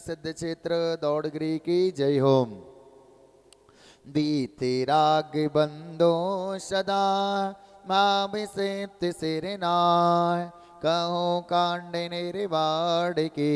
सिद्ध क्षेत्र दौड़गिरी की जय हो। बीते राग बंदो सदा माभिषेप्त सिरनाय कहो कांड निर्वाण की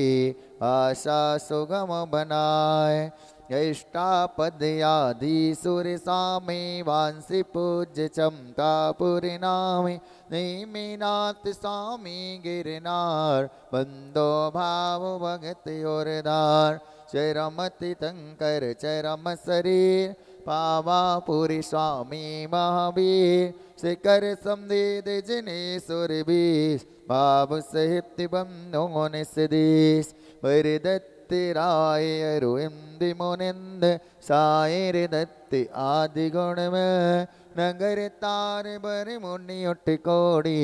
आशा सुगम बनाए। इष्टापद आदि सुर सामे वांसी पूज्य चंपापुरी नामे नेमिनाथ स्वामी गिरनार बंदो भाव भगत योरदार। चरमति तंकर चरम शरीर पावापुरी स्वामी महावीर शिखर समदीद जिनेश्वर बीस भाव सहित बंधो निसदीस। वरदत्त राय अरुंद मुनिंद सायर दत्त आदि गुण में नगर तार बर मुनि उठ कोड़ी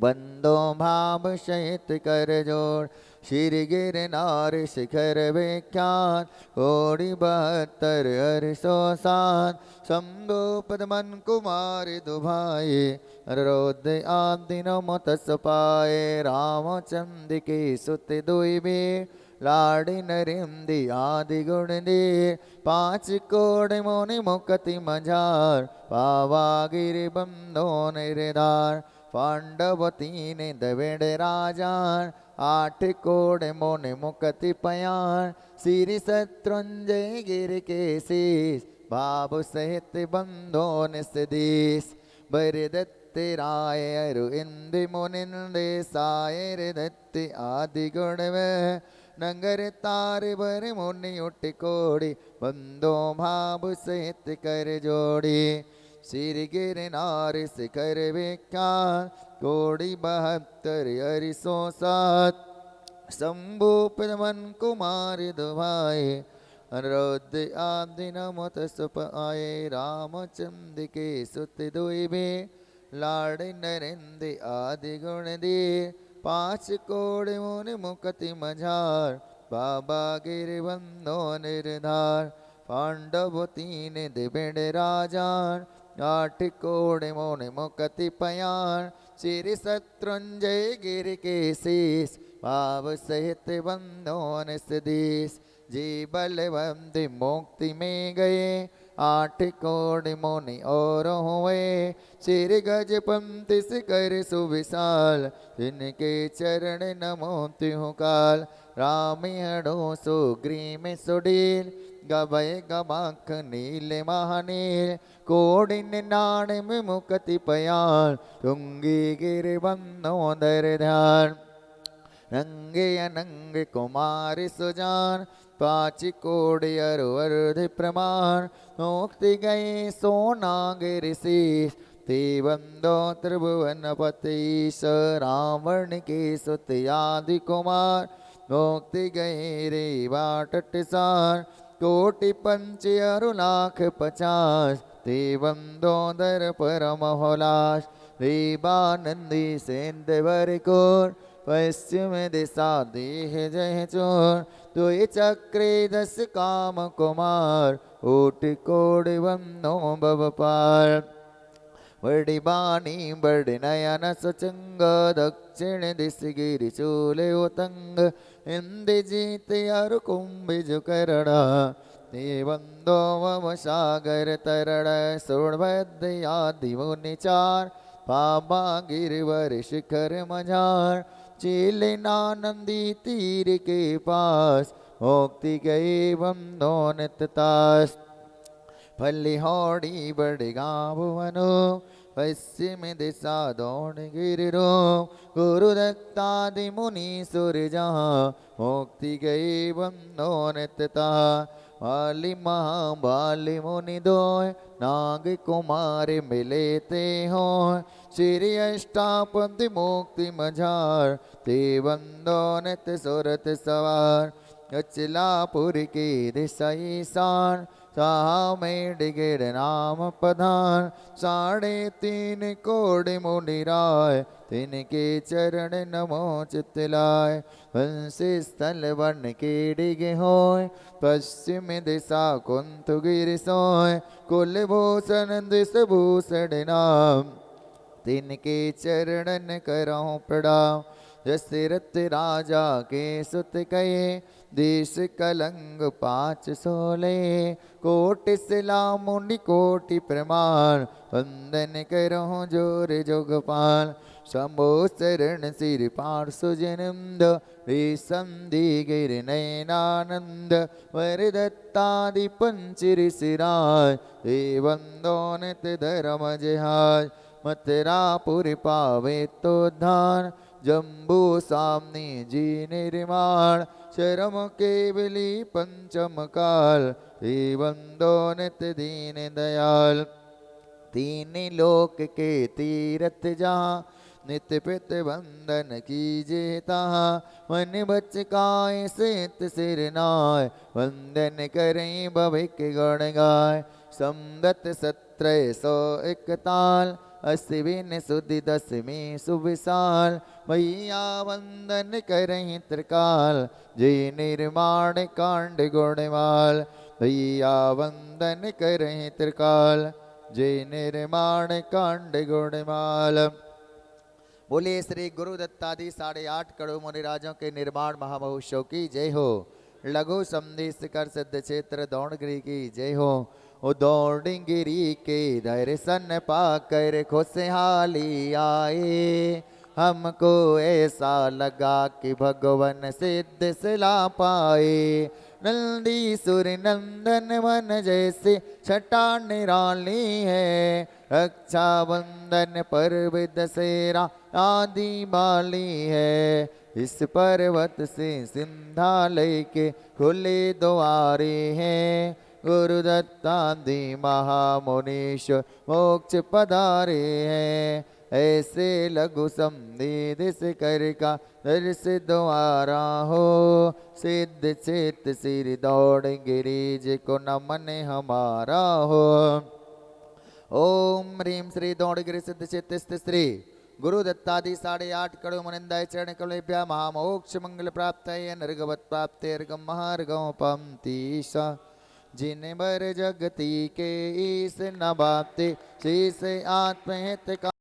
बंदो भाव सहित कर जोड़। श्री गिरनार शिखर विख्यात कोटि 72 हर्षो सात। शंभु पद्मन कुमार दुभाए रोद आदि नमो तस पाए। रामचंद्र के सुत दुईबे लाड़ी नरेंद्र आदि गुण दे। 5 कोड़ मोनि मुक्ति मझार पावा गिर बंदो निर्धार। पांडवती ने दवेड़ राजान 8 कोड़ मोनि मुक्ति पयान। श्री शत्रुंजय गिर के शीस भाव सहित बंधो निसदीस। बरदत्त राय अरु इंद मुनिंद सायर दत्त आदि गुण में नगर तार बर मुनि उठ कोड़ी बंदो भाव सहित कर जोड़ी। श्री गिरनार शिखर विख्यात कोटि 72 हर्षो सात। शंभु पद्मन कुमार दुभाए अनुरुद्ध आदि नमो तस पाए। रामचंद्र के सुत दुईबे लाड़ नरेंद्र आदि गुण दे। 5 कोड़ मुनि मुक्ति मझार बाबा गिरबंधो निर्धार। पांडव 3 दिवेड़ राजान 8 कोड़ मोनि मुक्ति पयान। श्री शत्रुंजय गिर के शीस भाव सहित बंधो निसदीस। जी बलवंत मुक्ति में गए 8 कोड़ मुनि और हुए। श्री गजपंथी शिखर सुविशाल जिनके चरण नमो त्यों काल। रामियणो सुग्रीव सुडील गभय गवाख नील महानील। कोडिन नाण में मुक्ति पयान तुंगी गिर बंधो दर ध्यान। नंगे अनंग कुमार सुजान 5 कोड़ अरुवर्ध प्रमाण। मुक्ति गए सोनागिर शीस ते बंदो त्रिभुवन पतीश। रावण के सुत आदि कुमार मुक्ति गए रे वाटट सार। कोटि 5 अरु लाख 50 ते बंदो दर परम होलास। रेबानंदी सेंदवर कोर पश्चिम दिशा देह जय चोर। दुई चक्रे 10 काम कुमार ऊट कोड़ बंदो भव पार। बड़ी बानी बड़ी नयन सुचंग दक्षिण दिश गिरि चूल उतंग। इंद्र जीत अरु कुंभिज करड़ा ते बंदो मम सागर तरड़। सुरभद्र आदि मुनि चार पापा गिरवर शिखर मझार। चीलिनानंदी तीर के पास मुक्ति गए बंदो निततास। फलिहोड़ी बड़ गाँव वनो पश्चिम दिशा दौड़ गिरो। गुरुदत्तादि मुनि सुर जहाँ मुक्ति गई बंदो नितता। बाली महाबाली मुनि दोय नाग कुमार मिले ते हो। श्री अष्टापद मुक्ति मझार ते बंदो नित सुरत सवार। अचलापुर की दिशा ईशान साहा में डिगिर नाम प्रधान। 3.5 कोड़ मुनि राय तिनके चरण नमो चितलाय। वंशी स्थल वन के डिगे होय पश्चिम दिशा कुंथ गिर सोय। कुलभूषण दिश भूषण नाम तिनके चरणन करऊं प्रणाम। दशरथ राजा के सुत कहे देश कलंग 516 कोटि सिला मुनि कोटि प्रमाण वंदन करो जोर जोगपाल शंभो शरण सिर पार्श्व जन्मद संधि गिर नयनानंद वरदत्तादि पंचरिशिराय वंदोनित धर्म जहाज मथुरापुर पावे तो धान जम्बू सामने जी निर्माण शरम केवली पंचम काल हे वंदोनित दीन दयाल तीन लोक के तीरथ जहाँ नित्य पित वंदन कीजिए तहाँ मन बच काय सेत सिर नाय वंदन करें भविक गण गाय संवत 1741 अश्विन सुदि दसमी सुविशाल मैया वंदन करहीं त्रिकाल जय निर्माण कांड गुणमाल भैया वंदन करहीं त्रिकाल जय निर्माण कांड गुणमाल। बोले श्री गुरु दत्तादि 8.5 करोड़ मुनिराजों के निर्माण महामहोत्सव की जय हो। लघु संदेश कर सिद्ध क्षेत्र दौड़गिरी की जय हो। ओ दौड़गिरी के दर्शन पाकर खुशहाली आए हमको ऐसा लगा कि भगवान सिद्ध सिला पाए नंदीसुर नंदन मन जैसे छटा निराली है रक्षाबंधन पर्व दशहरा आदि बाली है इस पर्वत से सिंधालय के खुले द्वारे हैं गुरु दत्तादि महामुनीश मोक्ष पधारे हैं ऐसे लघु संदेश कर का दर्श द्वारा हो सिद्ध चेत सिर दौड़ गिरिज को नमन हमारा हो। ओम ह्रीं श्री दौड़गिरि सिद्ध चेत श्री गुरु दत्तादि 8.5 करोड़ मुनिंदाय चरण कलेभ्य महामोक्ष मंगल प्राप्त नर्गवत प्राप्त अर्गम महार्गम पंक्तिशा जिन बर जगती के ईस न बाते शीस आत्महित का